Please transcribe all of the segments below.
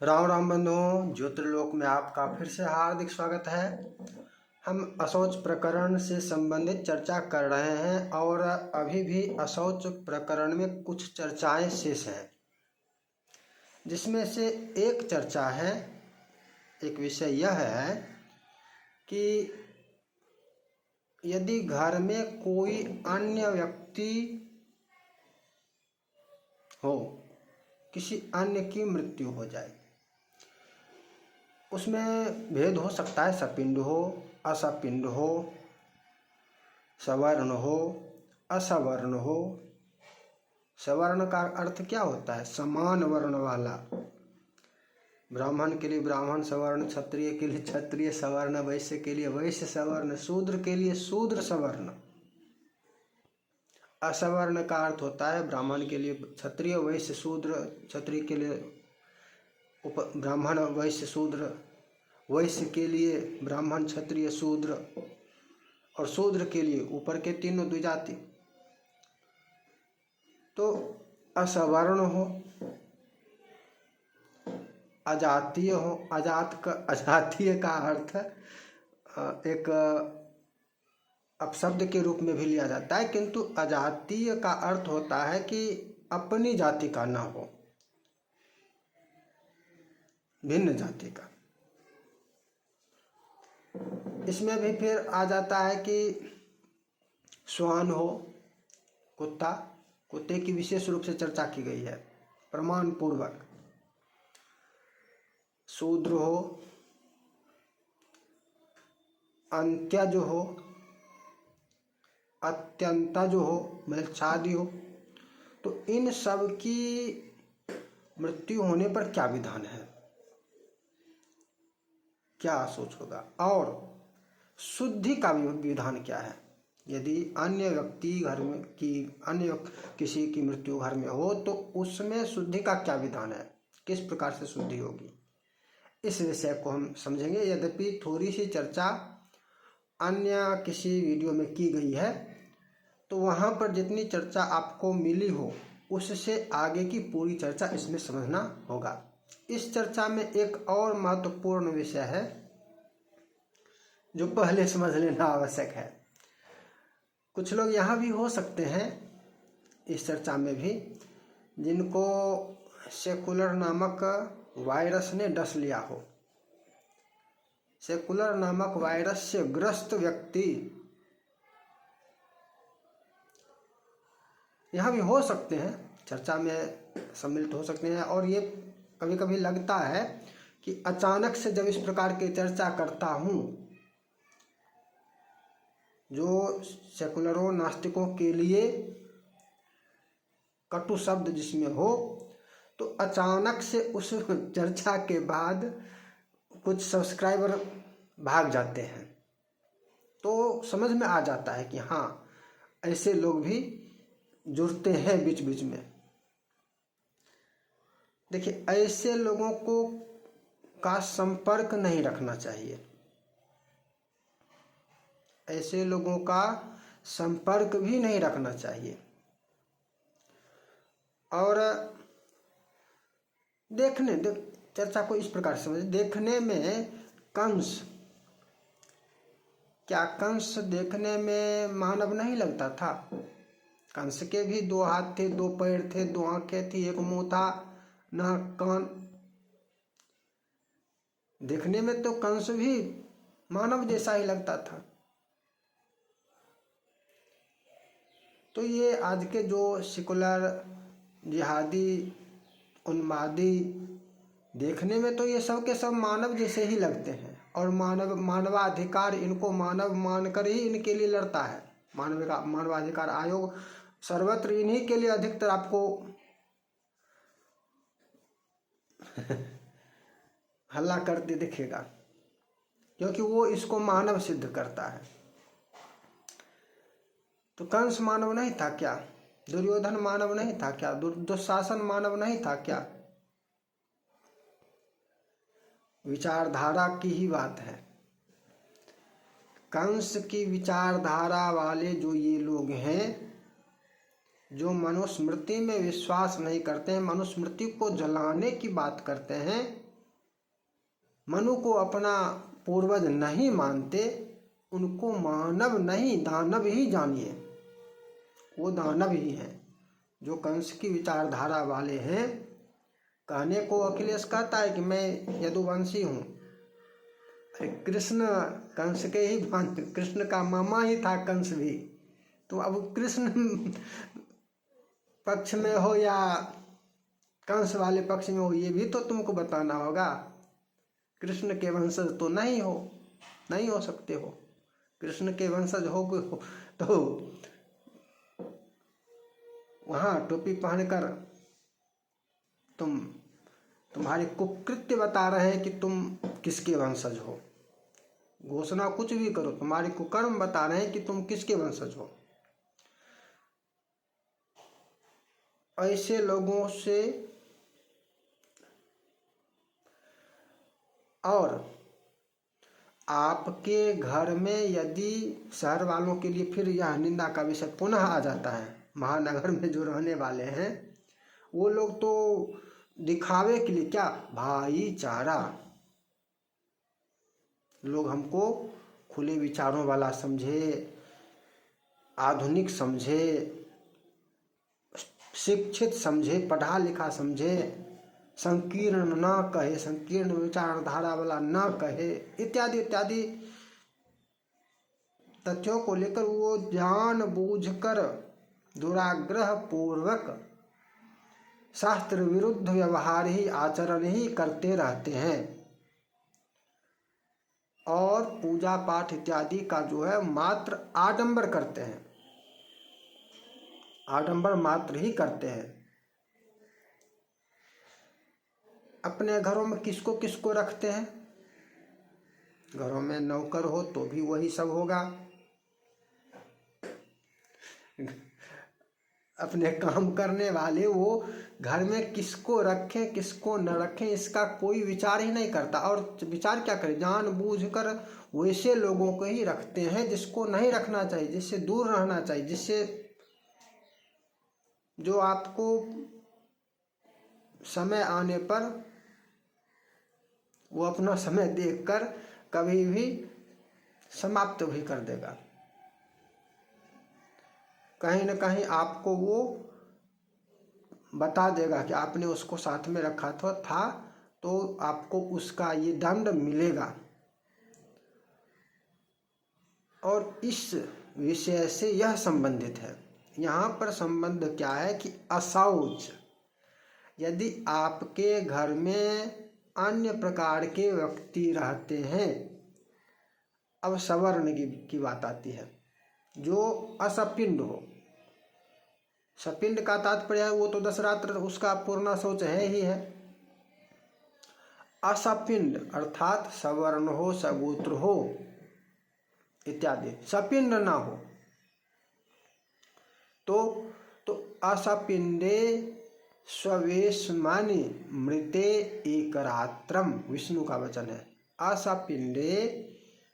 राम राम बंधुओं, ज्योतिर्लोक में आपका फिर से हार्दिक स्वागत है। हम अशौच प्रकरण से संबंधित चर्चा कर रहे हैं और अभी भी अशौच प्रकरण में कुछ चर्चाएं शेष हैं, जिसमें से एक चर्चा है, एक विषय यह है कि यदि घर में कोई अन्य व्यक्ति हो, किसी अन्य की मृत्यु हो जाए, उसमें भेद हो सकता है, सपिंड हो, असपिंड हो, सवर्ण हो, असवर्ण हो। सवर्ण का अर्थ क्या होता है? समान वर्ण वाला। ब्राह्मण के लिए ब्राह्मण सवर्ण, क्षत्रिय के लिए क्षत्रिय सवर्ण, वैश्य के लिए वैश्य सवर्ण, शूद्र के लिए शूद्र सवर्ण। असवर्ण का अर्थ होता है ब्राह्मण के लिए क्षत्रिय, वैश्य शूद्र, क्षत्रिय के लिए ब्राह्मण, वैश्य शूद्र, वैश्य के लिए ब्राह्मण क्षत्रिय शूद्र, और शूद्र के लिए ऊपर के तीनों द्विजाति। तो असवर्ण हो, अजातीय हो, अजातीय का अर्थ एक अपशब्द के रूप में भी लिया जाता है, किंतु अजातीय का अर्थ होता है कि अपनी जाति का ना हो, भिन्न जाति का। इसमें भी फिर आ जाता है कि श्वान हो, कुत्ता, कुत्ते की विशेष रूप से चर्चा की गई है प्रमाण पूर्वक। शूद्र हो, अंत्यज हो, अत्यंतज हो, मृच्छादि हो। तो इन सब की मृत्यु होने पर क्या विधान है, क्या सोच होगा? और शुद्धि का विधान क्या है? यदि अन्य व्यक्ति घर में अन्य किसी की मृत्यु घर में हो तो उसमें शुद्धि का क्या विधान है, किस प्रकार से शुद्धि होगी, इस विषय को हम समझेंगे। यद्यपि थोड़ी सी चर्चा अन्य किसी वीडियो में की गई है, तो वहाँ पर जितनी चर्चा आपको मिली हो उससे आगे की पूरी चर्चा इसमें समझना होगा। इस चर्चा में एक और महत्वपूर्ण विषय है जो पहले समझ लेना आवश्यक है। कुछ लोग यहाँ भी हो सकते हैं इस चर्चा में भी, जिनको सेकुलर नामक वायरस ने डस लिया हो। सेकुलर नामक वायरस से ग्रस्त व्यक्ति यहाँ भी हो सकते हैं, चर्चा में सम्मिलित हो सकते हैं। और ये कभी कभी लगता है कि अचानक से जब इस प्रकार की चर्चा करता हूँ, जो सेकुलरों नास्तिकों के लिए कटु शब्द जिसमें हो, तो अचानक से उस चर्चा के बाद कुछ सब्सक्राइबर भाग जाते हैं, तो समझ में आ जाता है कि हाँ, ऐसे लोग भी जुड़ते हैं बीच बीच में। देखिए, ऐसे लोगों को का संपर्क नहीं रखना चाहिए, ऐसे लोगों का संपर्क भी नहीं रखना चाहिए। और चर्चा को इस प्रकार से समझे। देखने में कंस, क्या कंस देखने में मानव नहीं लगता था? कंस के भी 2 हाथ थे, 2 पैर थे, 2 आंखें थी, 1 मुंह था, नाक, कान। देखने में तो कंस भी मानव जैसा ही लगता था। तो ये आज के जो सेकुलर जिहादी उन्मादी, देखने में तो ये सब के सब मानव जैसे ही लगते हैं, और मानवाधिकार, इनको मानव मानकर ही इनके लिए लड़ता है। मानवाधिकार आयोग सर्वत्र इन्हीं के लिए अधिकतर आपको हल्ला करते दिखेगा, क्योंकि वो इसको मानव सिद्ध करता है। तो कंस मानव नहीं था क्या? दुर्योधन मानव नहीं था क्या? दुशासन मानव नहीं था क्या? विचारधारा की ही बात है। कंस की विचारधारा वाले जो ये लोग हैं, जो मनुस्मृति में विश्वास नहीं करते हैं, मनुस्मृति को जलाने की बात करते हैं, मनु को अपना पूर्वज नहीं मानते, उनको मानव नहीं दानव ही जानिए। वो दानव ही हैं जो कंस की विचारधारा वाले हैं। कहने को अखिलेश कहता है कि मैं यदुवंशी हूँ। अरे कृष्ण कंस के ही कृष्ण का मामा ही था कंस भी। तो अब कृष्ण पक्ष में हो या कंस वाले पक्ष में हो, ये भी तो तुमको बताना होगा। कृष्ण के वंशज तो नहीं हो सकते हो। कृष्ण के वंशज हो तो वहाँ टोपी पहनकर तुम्हारे कुकृत्य बता रहे हैं कि तुम किसके वंशज हो। घोषणा कुछ भी करो, तुम्हारे कुकर्म बता रहे हैं कि तुम किसके वंशज हो। ऐसे लोगों से और आपके घर में यदि शहर वालों के लिए फिर यह निंदा का विषय पुनः आ जाता है। महानगर में जो रहने वाले हैं वो लोग तो दिखावे के लिए क्या, भाईचारा, लोग हमको खुले विचारों वाला समझे, आधुनिक समझे, शिक्षित समझे, पढ़ा लिखा समझे, संकीर्ण ना कहे, संकीर्ण विचारधारा वाला ना कहे, इत्यादि इत्यादि तथ्यों को लेकर वो जानबूझकर दुराग्रह पूर्वक शास्त्र विरुद्ध व्यवहार ही, आचरण ही करते रहते हैं और पूजा पाठ इत्यादि का जो है मात्र आडंबर करते हैं, आडंबर मात्र ही करते हैं। अपने घरों में किसको किसको रखते हैं? घरों में नौकर हो तो भी वही सब होगा, अपने काम करने वाले वो घर में किसको रखें किसको न रखें इसका कोई विचार ही नहीं करता। और विचार क्या करें, जानबूझकर वैसे लोगों को ही रखते हैं जिसको नहीं रखना चाहिए, जिससे दूर रहना चाहिए, जिससे जो आपको समय आने पर वो अपना समय देखकर कभी भी समाप्त भी कर देगा। कहीं न कहीं आपको वो बता देगा कि आपने उसको साथ में रखा था तो आपको उसका ये दंड मिलेगा। और इस विषय से यह संबंधित है। यहाँ पर संबंध क्या है कि अशौच, यदि आपके घर में अन्य प्रकार के व्यक्ति रहते हैं, अब सवर्ण की बात आती है, जो असपिंड हो। सपिंड का तात्पर्य है वो तो दशरात्र उसका पूर्ण शौच है ही है। असपिंड अर्थात सवर्ण हो, सगोत्र हो इत्यादि, सपिंड ना हो तो असपिंडे स्ववेशमानि मृते एकरात्रम, विष्णु का वचन है। असपिंडे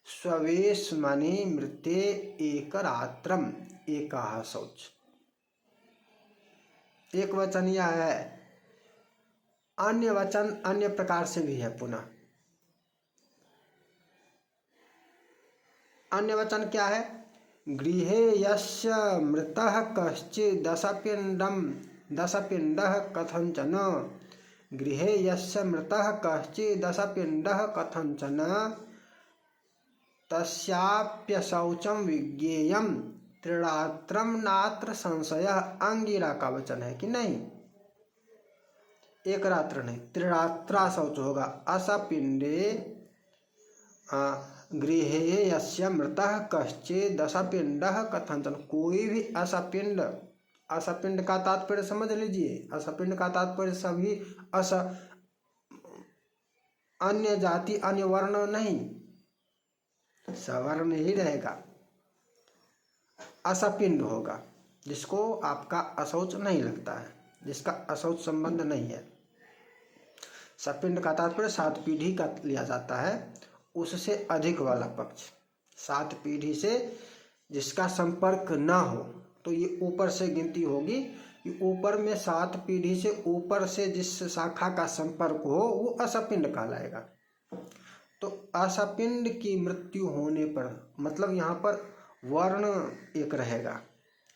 स्ववेशमानि मृते एकरात्रम, एकाह शौच। एक वचन यह है, अन्य वचन अन्य प्रकार से भी है। पुनः अन्य वचन क्या है, गृहे यस्य मृतः कश्चित् दशपिंडः कथंचन, गृहे यस्य मृतः कश्चित् दशपिंडः कथंचन तस्याप्यशौचं विज्ञेयं त्रिरात्रं नात्र संशयः। अंगिरा का वचन है कि नहीं, एक रात्र नहीं, त्रिरात्रा शौच होगा। असपिंडे गृहे यस्य मृतः कश्चित् दशपिंडः कथंचन, कोई भी असपिंड, असपिंड का तात्पर्य समझ लीजिए, असपिंड का तात्पर्य सभी अन्य जाति अन्य वर्ण नहीं, सवर्ण ही रहेगा। असपिंड होगा जिसको आपका अशौच नहीं लगता है, जिसका अशौच संबंध नहीं है। सपिंड का तात्पर्य 7 पीढ़ी का लिया जाता है, उससे अधिक वाला पक्ष। 7 पीढ़ी से जिसका संपर्क ना हो तो ये ऊपर से गिनती होगी कि ऊपर में 7 पीढ़ी से ऊपर से जिस शाखा का संपर्क हो वो असपिंड कहलाएगा। तो आशापिंड की मृत्यु होने पर, मतलब यहाँ पर वर्ण एक रहेगा,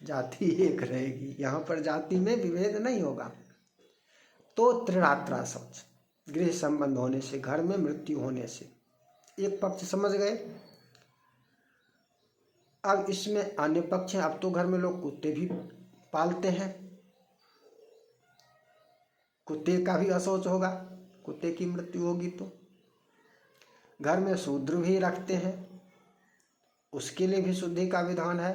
जाति एक रहेगी, यहाँ पर जाति में विभेद नहीं होगा। तो त्रिरात्रा शौच, गृह संबंध होने से, घर में मृत्यु होने से, एक पक्ष समझ गए। अब इसमें अन्य पक्ष है। अब तो घर में लोग कुत्ते भी पालते हैं, कुत्ते का भी अशौच होगा, कुत्ते की मृत्यु होगी तो। घर में शूद्र भी रखते हैं, उसके लिए भी शुद्धि का विधान है।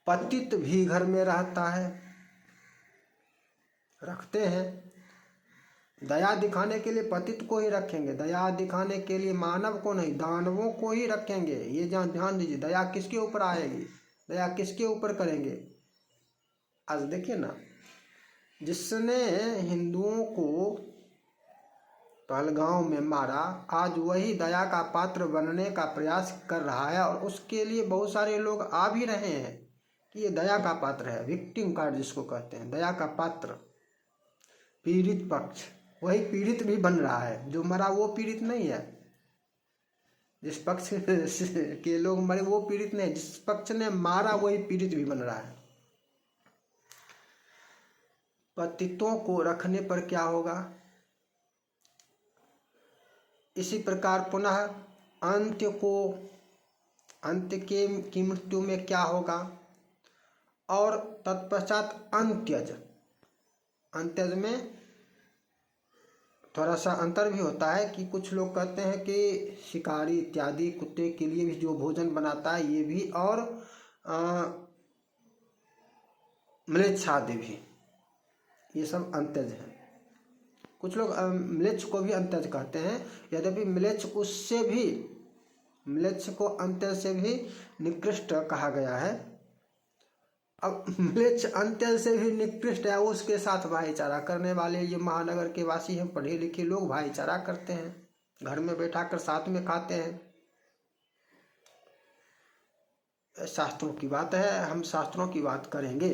पतित भी घर में रहता है, रखते हैं। दया दिखाने के लिए पतित को ही रखेंगे, दया दिखाने के लिए मानव को नहीं, दानवों को ही रखेंगे। ये ध्यान दीजिए, दया किसके ऊपर आएगी, दया किसके ऊपर करेंगे। आज देखिए ना, जिसने हिंदुओं को पहलगांव में मारा, आज वही दया का पात्र बनने का प्रयास कर रहा है, और उसके लिए बहुत सारे लोग आ भी रहे हैं कि ये दया का पात्र है। विक्टिम कार्ड जिसको कहते हैं, दया का पात्र। पीड़ित पक्ष, वही पीड़ित भी बन रहा है। जो मरा वो पीड़ित नहीं है, जिस पक्ष के लोग मरे वो पीड़ित नहीं, जिस पक्ष ने मारा वही पीड़ित भी बन रहा है। पतितों को रखने पर क्या होगा, इसी प्रकार पुनः अंत्य की मृत्यु में क्या होगा, और तत्पश्चात अंत्यज में थोड़ा सा अंतर भी होता है कि कुछ लोग कहते हैं कि शिकारी इत्यादि कुत्ते के लिए भी जो भोजन बनाता है ये भी, और म्लेच्छादि भी, ये सब अंत्यज हैं। कुछ लोग म्लेच्छ को भी अंत्यज कहते हैं, यद्यपि म्लेच्छ को अंत्यज से भी निकृष्ट कहा गया है। अब म्लेच्छ अंत्यज से भी निकृष्ट है, उसके साथ भाईचारा करने वाले ये महानगर के वासी हैं, पढ़े लिखे लोग भाईचारा करते हैं, घर में बैठाकर साथ में खाते हैं। शास्त्रों की बात है, हम शास्त्रों की बात करेंगे।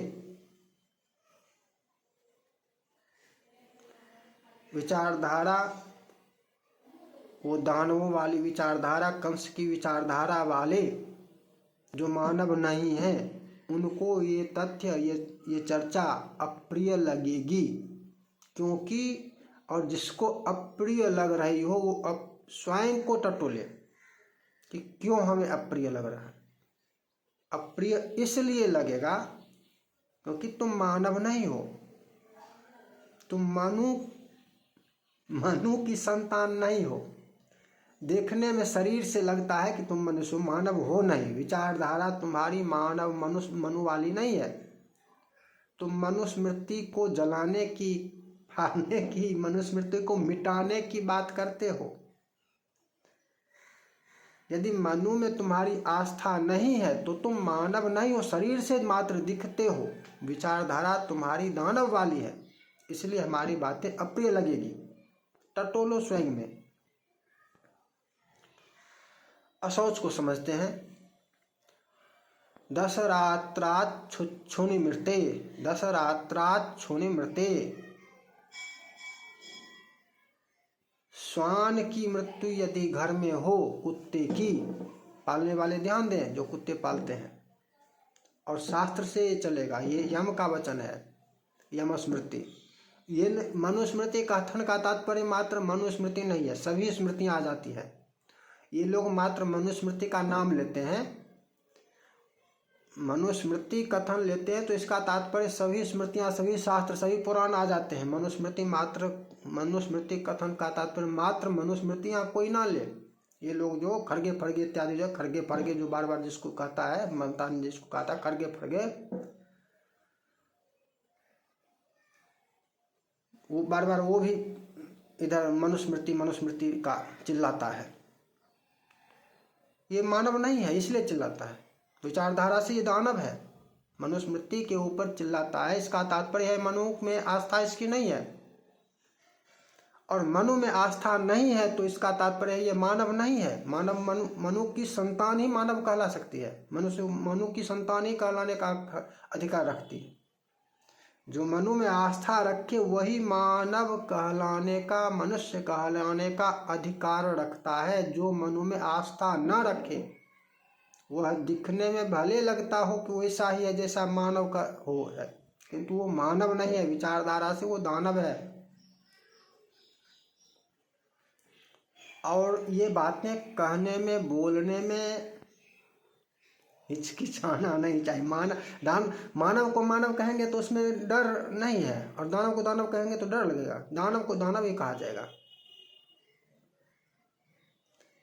विचारधारा, वो दानवों वाली विचारधारा, कंस की विचारधारा वाले जो मानव नहीं है, उनको ये तथ्य, ये चर्चा अप्रिय लगेगी। क्योंकि, और जिसको अप्रिय लग रही हो वो अब स्वयं को टटोले कि क्यों हमें अप्रिय लग रहा है। अप्रिय इसलिए लगेगा क्योंकि तुम मानव नहीं हो, तुम मनु की संतान नहीं हो। देखने में शरीर से लगता है कि तुम मनुष्य मानव हो नहीं, विचारधारा तुम्हारी मानव मनु वाली नहीं है। तुम मनुस्मृति को जलाने की, फाड़ने की, मनुस्मृति को मिटाने की बात करते हो। यदि मनु में तुम्हारी आस्था नहीं है तो तुम मानव नहीं हो, शरीर से मात्र दिखते हो। विचारधारा तुम्हारी दानव वाली है, इसलिए हमारी बातें अप्रिय लगेगी। टटोलो स्वयं में। अशौच को समझते हैं। दशरात्रात् क्षुनि मृते, दशरात्रात् क्षुनि मृते। श्वान की मृत्यु यदि घर में हो, कुत्ते की, पालने वाले ध्यान दें जो कुत्ते पालते हैं, और शास्त्र से चलेगा, ये यम का वचन है, यम स्मृति। ये मनुस्मृति कथन का तात्पर्य मात्र मनुस्मृति नहीं है, सभी स्मृतियां आ जाती है। ये लोग मात्र मनुस्मृति का नाम लेते हैं, मनुस्मृति कथन लेते हैं तो इसका तात्पर्य सभी स्मृतियां, सभी शास्त्र, सभी पुराण आ जाते हैं। मनुस्मृति कथन का तात्पर्य मात्र मनुस्मृतियां कोई ना ले। ये लोग जो खरगे फरगे इत्यादि, जो खरगे फरगे जो बार बार जिसको कहता है, मनता ने जिसको कहा था खरगे फरगे, वो बार बार वो भी इधर मनुस्मृति का चिल्लाता है। ये मानव नहीं है इसलिए चिल्लाता है, विचारधारा से ये दानव है, मनुस्मृति के ऊपर चिल्लाता है। इसका तात्पर्य है मनु में आस्था इसकी नहीं है, और मनु में आस्था नहीं है तो इसका तात्पर्य है ये मानव नहीं है। मानव मनु की संतान ही मानव कहला सकती है, मनु की संतान ही कहलाने का अधिकार रखती है। जो मनु में आस्था रखे वही मानव कहलाने का, मनुष्य कहलाने का अधिकार रखता है। जो मनु में आस्था न रखे वह दिखने में भले लगता हो कि वैसा ही है जैसा मानव का हो है, किंतु वो मानव नहीं है, विचारधारा से वो दानव है। और ये बातें कहने में, बोलने में हिचकिचाना नहीं चाहिए। मानव को मानव कहेंगे तो उसमें डर नहीं है, और दानव को दानव कहेंगे तो डर लगेगा। दानव को दानव ही कहा जाएगा।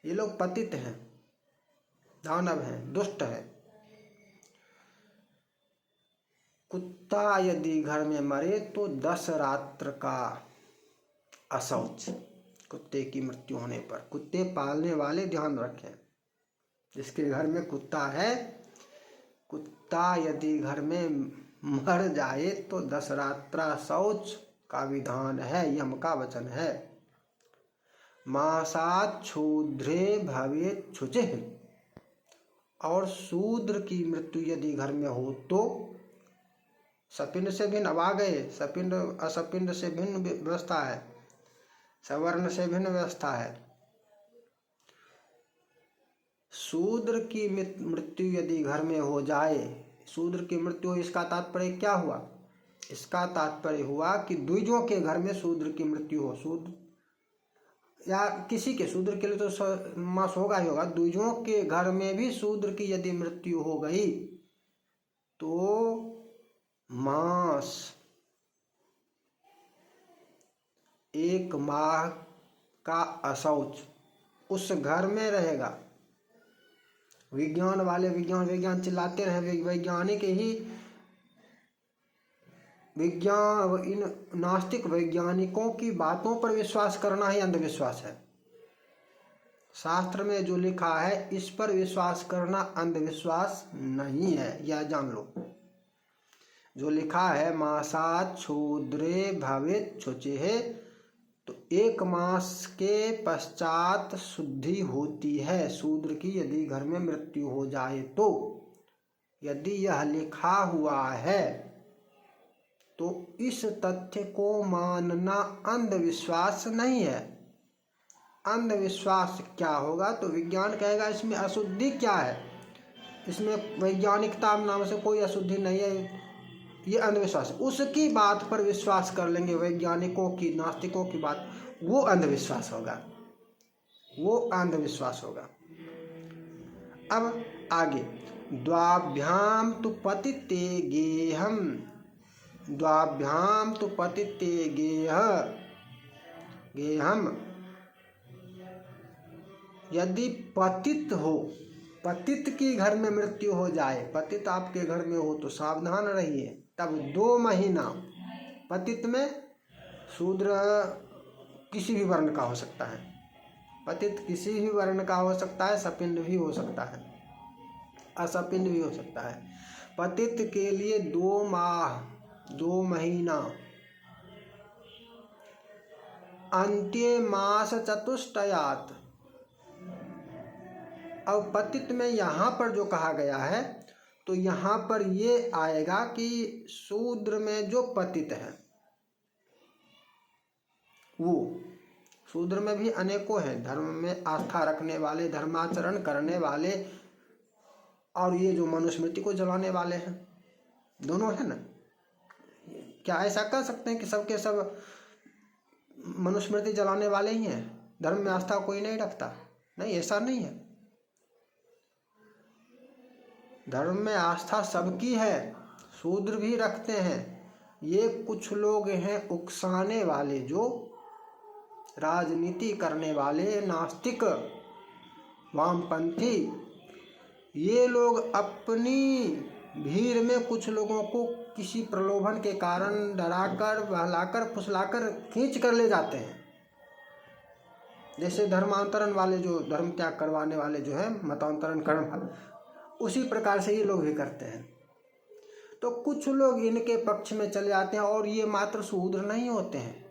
ये लोग पतित हैं, दानव हैं, दुष्ट हैं। कुत्ता यदि घर में मरे तो 10 रात्र का अशौच, कुत्ते की मृत्यु होने पर। कुत्ते पालने वाले ध्यान रखें, जिसके घर में कुत्ता है, कुत्ता यदि घर में मर जाए तो 10 रात्रा शौच का विधान है, यम का वचन है। मासात शूद्रे भवेत शुचिः, और शूद्र की मृत्यु यदि घर में हो तो सपिंड से भिन्न, अब आ गए, सपिंड असपिंड से भिन्न व्यवस्था है, सवर्ण से भिन्न व्यवस्था है। शूद्र की मृत्यु यदि घर में हो जाए, शूद्र की मृत्यु हो, इसका तात्पर्य क्या हुआ? इसका तात्पर्य हुआ कि द्विजों के घर में शूद्र की मृत्यु हो, शूद्र या किसी के, शूद्र के लिए तो मांस होगा ही होगा, द्विजों के घर में भी शूद्र की यदि मृत्यु हो गई तो मांस 1 माह का अशौच उस घर में रहेगा। विज्ञान वाले विज्ञान चिल्लाते रहे, वैज्ञानिक ही इन नास्तिक वैज्ञानिकों की बातों पर विश्वास करना ही अंधविश्वास है। शास्त्र में जो लिखा है इस पर विश्वास करना अंधविश्वास नहीं है, यह जान लो। जो लिखा है मासात शूद्रे भवेत शुचिः, तो 1 मास के पश्चात शुद्धि होती है शूद्र की यदि घर में मृत्यु हो जाए तो। यदि यह लिखा हुआ है तो इस तथ्य को मानना अंधविश्वास नहीं है। अंधविश्वास क्या होगा तो विज्ञान कहेगा इसमें अशुद्धि क्या है, इसमें वैज्ञानिकता नाम से कोई अशुद्धि नहीं है, ये अंधविश्वास। उसकी बात पर विश्वास कर लेंगे, वैज्ञानिकों की, नास्तिकों की बात, वो अंधविश्वास होगा, वो अंधविश्वास होगा। अब आगे, द्वाभ्याम तु पतिते गेहम, द्वाभ्याम तु पतिते गेहम, यदि पतित हो, पतित की घर में मृत्यु हो जाए, पतित आपके घर में हो तो सावधान रहिए। तब 2 महीना, पतित में शूद्र किसी भी वर्ण का हो सकता है, पतित किसी भी वर्ण का हो सकता है, सपिंड भी हो सकता है, असपिंड भी हो सकता है। पतित के लिए 2 माह, 2 महीना, अंत्ये मास चतुष्टयात्। अब पतित में यहाँ पर जो कहा गया है तो यहाँ पर ये आएगा कि शूद्र में जो पतित है, वो शूद्र में भी अनेकों हैं, धर्म में आस्था रखने वाले, धर्माचरण करने वाले, और ये जो मनुस्मृति को जलाने वाले हैं, दोनों है ना। क्या ऐसा कह सकते हैं कि सबके सब मनुस्मृति जलाने वाले ही हैं, धर्म में आस्था कोई नहीं रखता? नहीं, ऐसा नहीं है। धर्म में आस्था सबकी है, शूद्र भी रखते हैं। ये कुछ लोग हैं उकसाने वाले, जो राजनीति करने वाले, नास्तिक, वामपंथी। ये लोग अपनी भीड़ में कुछ लोगों को किसी प्रलोभन के कारण डराकर, बहलाकर, फुसलाकर खींच कर ले जाते हैं। जैसे धर्मांतरण वाले, जो धर्म त्याग करवाने वाले जो हैं, मतांतरण कर्म, उसी प्रकार से ये लोग भी करते हैं। तो कुछ लोग इनके पक्ष में चले जाते हैं, और ये मात्र शूद्र नहीं होते हैं,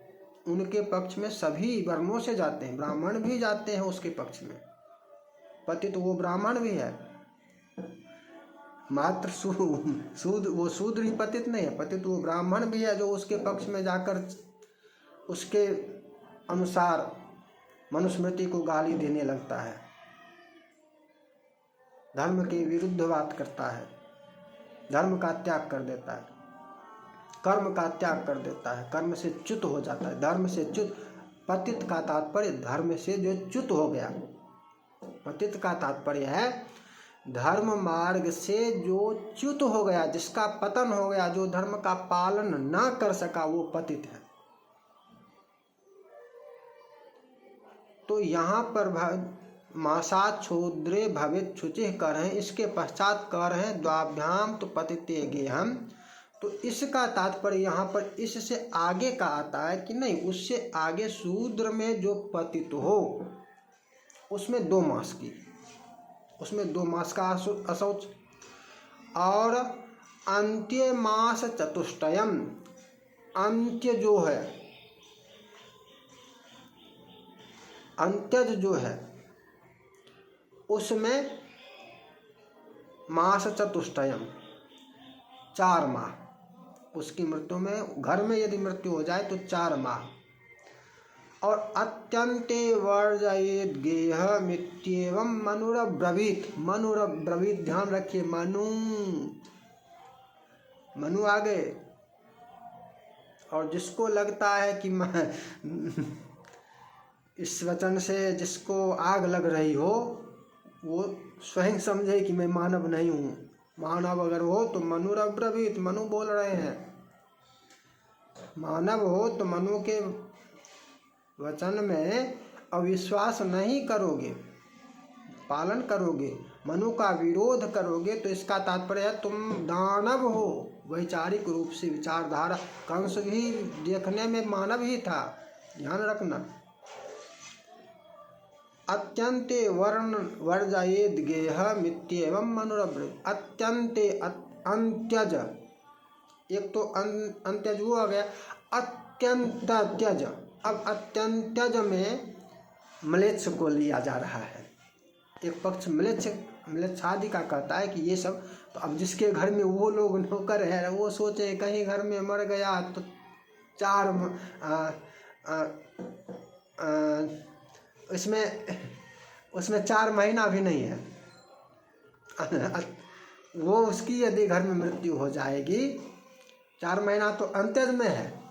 उनके पक्ष में सभी वर्णों से जाते हैं, ब्राह्मण भी जाते हैं उसके पक्ष में, पतित वो ब्राह्मण भी है। मात्र सूद वो शूद्र ही पतित नहीं है, पतित वो ब्राह्मण भी है जो उसके पक्ष में जाकर उसके अनुसार मनुस्मृति को गाली देने लगता है, धर्म के विरुद्ध बात करता है, धर्म का त्याग कर देता है, कर्म का त्याग कर देता है, कर्म से च्युत हो जाता है, धर्म से च्युत। पतित का तात्पर्य धर्म से जो च्युत हो गया, पतित का तात्पर्य है धर्म मार्ग से जो च्युत हो गया, जिसका पतन हो गया, जो धर्म का पालन ना कर सका, वो पतित है। तो यहाँ पर मासात छोद्रे भवित शुचि कह रहे हैं, इसके पश्चात कह रहे हैं द्वाभ्याम तो पतिते गेहम। तो इसका तात्पर्य यहाँ पर इससे आगे का आता है कि नहीं, उससे आगे शूद्र में जो पतित हो उसमें 2 मास की, उसमें 2 मास का अशौच, और अंत्य मास चतुष्टयम, अंत्य जो है, अंत्यज जो है उसमें मास चतुष्टयम 4 माह, उसकी मृत्यु में, घर में यदि मृत्यु हो जाए तो 4 माह। और अत्यंते वर्जयेद गेह मित्येवं मनुरब्रवीत, मनुरब्रवीत ध्यान रखिए, मनु आ गए। और जिसको लगता है कि इस वचन से जिसको आग लग रही हो, वो स्वयं समझे कि मैं मानव नहीं हूँ। मानव अगर हो तो मनुरब्रवीत, मनु बोल रहे हैं, मानव हो तो मनु के वचन में अविश्वास नहीं करोगे, पालन करोगे, मनु का विरोध करोगे, तो इसका तात्पर्य है तुम दानव हो। वैचारिक रूप से विचारधारा, कंस भी देखने में मानव ही था, ध्यान रखना। अत्यंते वर्ण वर्जयेद गेह मित्येवं मनुरब्रवीत, अत्यंते अंत्यज, एक तो अंत्यज वो आ गया, अत्यंत त्यज। अब अत्यंत्यज में म्लेच्छ को लिया जा रहा है। एक पक्ष म्लेच्छादि का कहता है कि ये सब, तो अब जिसके घर में वो लोग नौकर है, वो सोचे कहीं घर में मर गया तो 4 उसमें 4 महीना भी नहीं है, वो उसकी यदि घर में मृत्यु हो जाएगी, 4 महीना तो अंत्यज में है।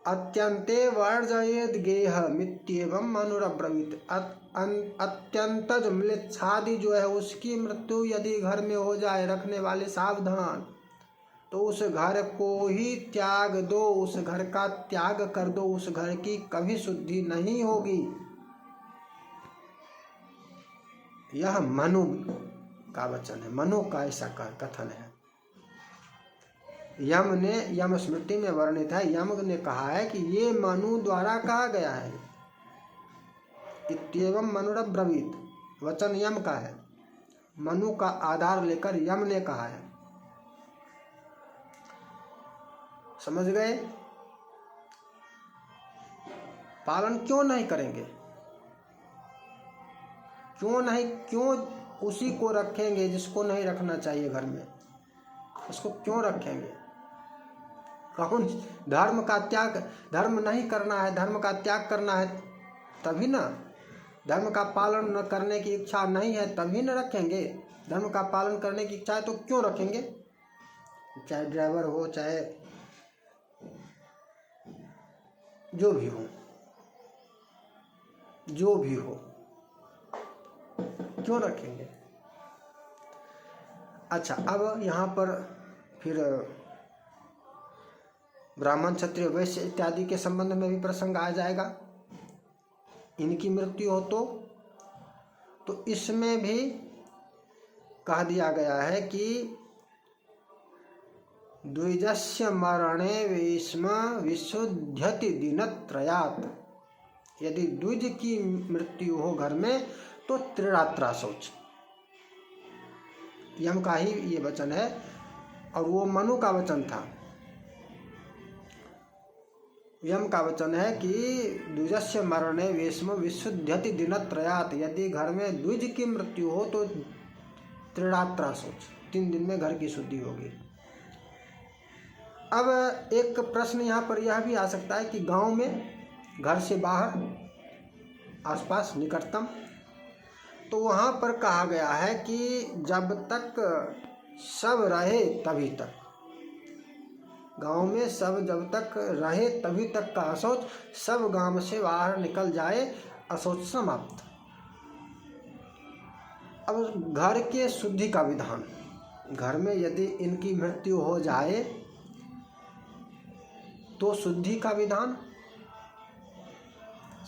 अत्यंते वर्जयेद गेह मित्येवं मनुरब्रवीत, अत्यंतज म्लेच्छादि जो है उसकी मृत्यु यदि घर में हो जाए, रखने वाले सावधान, तो उस घर को ही त्याग दो, उस घर का त्याग कर दो, उस घर की कभी शुद्धि नहीं होगी। यह मनु का वचन है, मनु का ऐसा कथन है। यम स्मृति में वर्णित है, यम ने कहा है कि ये मनु द्वारा कहा गया है। इत्येवं मनुरब्रवीत, वचन यम का है, मनु का आधार लेकर यम ने कहा है। समझ गए? पालन क्यों नहीं करेंगे? क्यों उसी को रखेंगे जिसको नहीं रखना चाहिए घर में? उसको क्यों रखेंगे? कौन धर्म का त्याग, धर्म नहीं करना है, धर्म का त्याग करना है तभी ना, धर्म का पालन न करने की इच्छा नहीं है तभी न रखेंगे। धर्म का पालन करने की इच्छा है तो क्यों रखेंगे? चाहे ड्राइवर हो, चाहे जो भी हो, क्यों रखेंगे? अच्छा, अब यहाँ पर फिर ब्राह्मण, क्षत्रिय, वैश्य इत्यादि के संबंध में भी प्रसंग आ जाएगा। इनकी मृत्यु हो तो इसमें भी कह दिया गया है कि द्विजस्य मरणे विस्म विशुद्ध्यति दिनत्रयात्, यदि द्विज की मृत्यु हो घर में तो त्रिरात्रा शौच। यम का ही ये वचन है और वो मनु का वचन था। यम का वचन है कि द्विजस्य मरणे विस्म विशुद्ध्यति दिनत्रयात्, यदि घर में द्विज की मृत्यु हो तो त्रिरात्रा शौच, 3 दिन में घर की शुद्धि होगी। अब एक प्रश्न यहाँ पर यह भी आ सकता है कि गांव में, घर से बाहर, आसपास, निकटतम, तो वहाँ पर कहा गया है कि जब तक सब रहे तभी तक, गांव में सब जब तक रहे तभी तक का अशौच, सब गांव से बाहर निकल जाए अशौच समाप्त। अब घर के शुद्धि का विधान, घर में यदि इनकी मृत्यु हो जाए तो शुद्धि का विधान,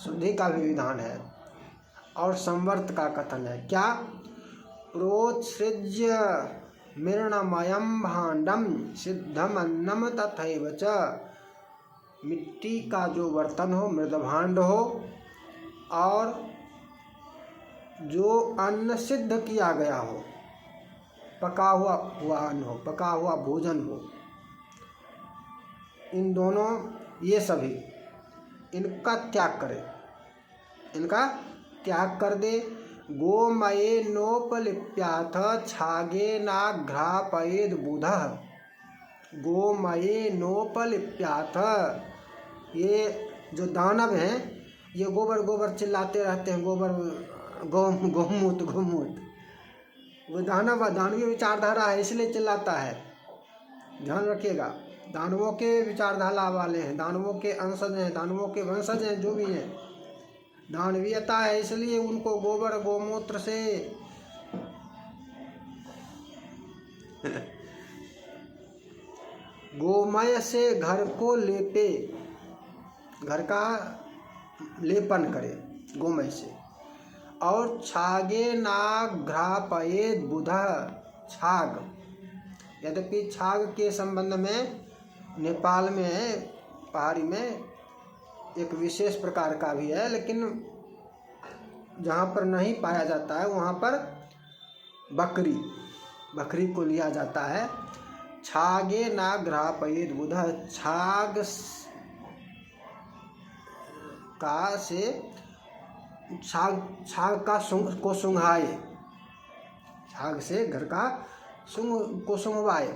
शुद्धि का भी विधान है। और संवर्त का कथन है क्या, प्रोत्सृज्य मृणमयम भांडम सिद्धम अन्नम तथैव च, मिट्टी का जो बर्तन हो, मृद भांड हो, और जो अन्न सिद्ध किया गया हो, पका हुआ अन्न हो, पका हुआ भोजन हो, इन दोनों, ये सभी, इनका त्याग करे, इनका त्याग कर दे। गोमये नोपलिप्याथ छागे नाघ्रापयेद बुधः, गोमये नोपलिप्याथ, ये जो दानव हैं ये गोबर गोबर चिल्लाते रहते हैं, गोबर गोमूत्र गोमूत्र, वो दानवीय विचारधारा है इसलिए चिल्लाता है, ध्यान रखिएगा। दानवों के विचारधारा वाले हैं, दानवों के अंशज हैं, दानवों के वंशज हैं, जो भी हैं, दानवीयता है इसलिए उनको गोबर गोमूत्र से गोमय से घर को लेपे, घर का लेपन करे गोमय से। और छागे नाघ्रापयेद बुधः, छाग, यद्यपि छाग के संबंध में नेपाल में, पहाड़ी में एक विशेष प्रकार का भी है, लेकिन जहाँ पर नहीं पाया जाता है वहाँ पर बकरी को लिया जाता है। छागे नाघ्रापयेद बुधः, छाग का से छाग का सुंग को सुंघाए, छाग से घर का सुंग को सुंघवाए।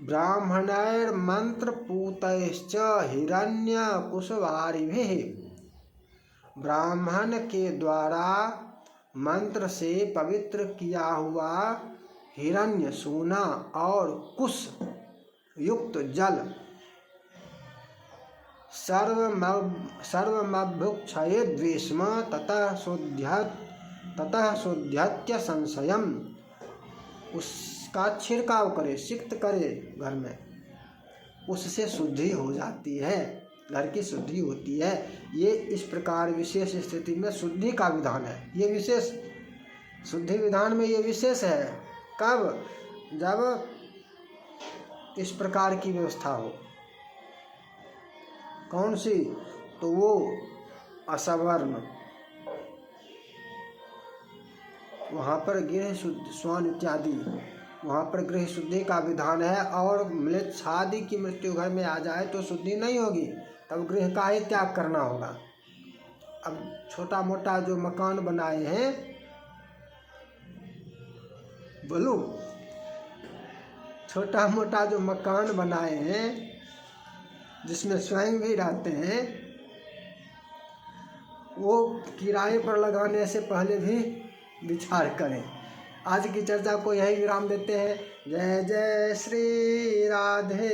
ब्राह्मणैर मंत्र पूतैश्च हिरण्य कुशवारिभिः, ब्राह्मण के द्वारा मंत्र से पवित्र किया हुआ हिरण्य, सोना और कुश युक्त जल सर्वमभ्युक्षयेद् द्वेष्म ततः शुद्ध्यत्य संशयम्, उसका छिड़काव करे, सिक्त करे घर में, उससे शुद्धि हो जाती है, घर की शुद्धि होती है। ये इस प्रकार विशेष स्थिति में शुद्धि का विधान है। ये विशेष शुद्धि विधान में ये विशेष है। कब? जब इस प्रकार की व्यवस्था हो। कौन सी? तो वो असवर्ण, वहाँ पर गृह शुद्धि, स्वान इत्यादि, वहाँ पर गृह शुद्धि का विधान है। और म्लेच्छादि की मृत्यु घर में आ जाए तो शुद्धि नहीं होगी, तब गृह का ही त्याग करना होगा। अब छोटा मोटा जो मकान बनाए हैं, बोलूं, छोटा मोटा जो मकान बनाए हैं जिसमें स्वयं भी रहते हैं, वो किराए पर लगाने से पहले भी विचार करें। आज की चर्चा को यही विराम देते हैं। जय जय श्री राधे।